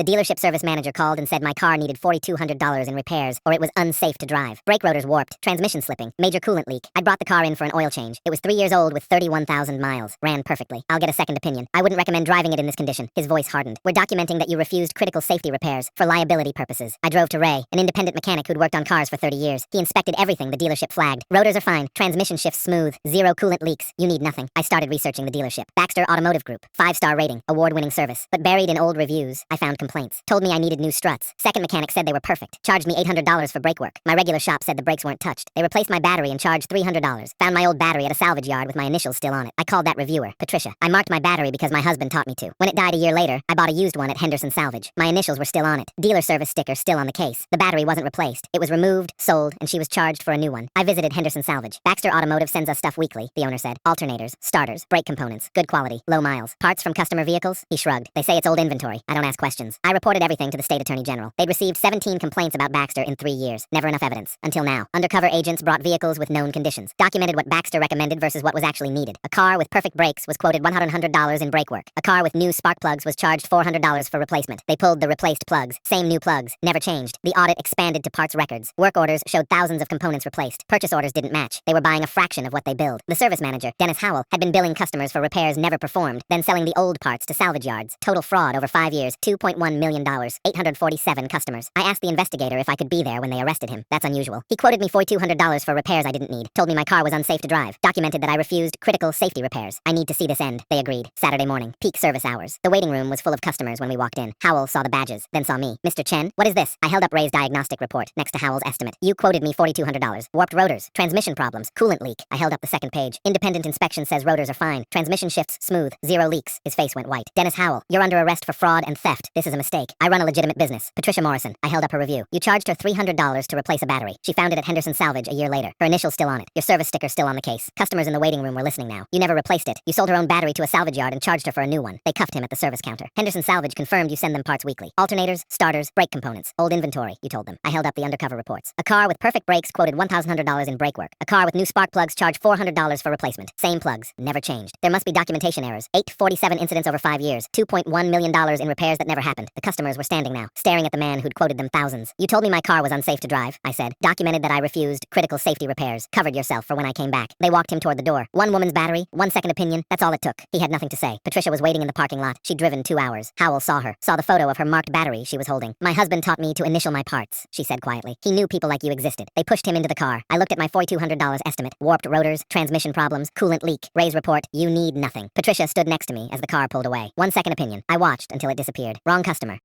The dealership service manager called and said my car needed $4,200 in repairs or it was unsafe to drive. Brake rotors warped, transmission slipping, major coolant leak. I brought the car in for an oil change. It was 3 years old with 31,000 miles. Ran perfectly. I'll get a second opinion. I wouldn't recommend driving it in this condition. His voice hardened. We're documenting that you refused critical safety repairs for liability purposes. I drove to Ray, an independent mechanic who'd worked on cars for 30 years. He inspected everything the dealership flagged. Rotors are fine. Transmission shifts smooth. Zero coolant leaks. You need nothing. I started researching the dealership. Baxter Automotive Group. 5-star rating. Award-winning service. But buried in old reviews, I found complaints. Told me I needed new struts. Second mechanic said they were perfect. Charged me $800 for brake work. My regular shop said the brakes weren't touched. They replaced my battery and charged $300. Found my old battery at a salvage yard with my initials still on it. I called that reviewer, Patricia. I marked my battery because my husband taught me to. When it died a year later, I bought a used one at Henderson Salvage. My initials were still on it. Dealer service sticker still on the case. The battery wasn't replaced. It was removed, sold, and she was charged for a new one. I visited Henderson Salvage. Baxter Automotive sends us stuff weekly, the owner said. Alternators, starters, brake components, good quality, low miles. Parts from customer vehicles? He shrugged. They say it's old inventory. I don't ask questions. I reported everything to the state attorney general. They'd received 17 complaints about Baxter in 3 years. Never enough evidence. Until now. Undercover agents brought vehicles with known conditions. Documented what Baxter recommended versus what was actually needed. A car with perfect brakes was quoted $100 in brake work. A car with new spark plugs was charged $400 for replacement. They pulled the replaced plugs. Same new plugs. Never changed. The audit expanded to parts records. Work orders showed thousands of components replaced. Purchase orders didn't match. They were buying a fraction of what they billed. The service manager, Dennis Howell, had been billing customers for repairs never performed, then selling the old parts to salvage yards. Total fraud over 5 years, $2.1 million, 847 customers. I asked the investigator if I could be there when they arrested him. That's unusual. He quoted me $4,200 for repairs I didn't need. Told me my car was unsafe to drive. Documented that I refused critical safety repairs. I need to see this end. They agreed. Saturday morning. Peak service hours. The waiting room was full of customers when we walked in. Howell saw the badges, then saw me. Mr. Chen, what is this? I held up Ray's diagnostic report next to Howell's estimate. You quoted me $4,200. Warped rotors, transmission problems, coolant leak. I held up the second page. Independent inspection says rotors are fine. Transmission shifts smooth. Zero leaks. His face went white. Dennis Howell, you're under arrest for fraud and theft. This is a mistake. I run a legitimate business. Patricia Morrison. I held up her review. You charged her $300 to replace a battery. She found it at Henderson Salvage a year later. Her initials still on it. Your service sticker still on the case. Customers in the waiting room were listening now. You never replaced it. You sold her own battery to a salvage yard and charged her for a new one. They cuffed him at the service counter. Henderson Salvage confirmed you send them parts weekly. Alternators, starters, brake components. Old inventory, you told them. I held up the undercover reports. A car with perfect brakes quoted $1,100 in brake work. A car with new spark plugs charged $400 for replacement. Same plugs. Never changed. There must be documentation errors. 847 incidents over 5 years. $2.1 million in repairs that never happened. The customers were standing now, staring at the man who'd quoted them thousands. You told me my car was unsafe to drive, I said. Documented that I refused critical safety repairs. Covered yourself for when I came back. They walked him toward the door. One woman's battery, 1 second opinion. That's all it took. He had nothing to say. Patricia was waiting in the parking lot. She'd driven 2 hours. Howell saw her. Saw the photo of her marked battery she was holding. My husband taught me to initial my parts, she said quietly. He knew people like you existed. They pushed him into the car. I looked at my $4,200 estimate. Warped rotors, transmission problems, coolant leak. Ray's report, you need nothing. Patricia stood next to me as the car pulled away. 1 second opinion. I watched until it disappeared. Wrong customer.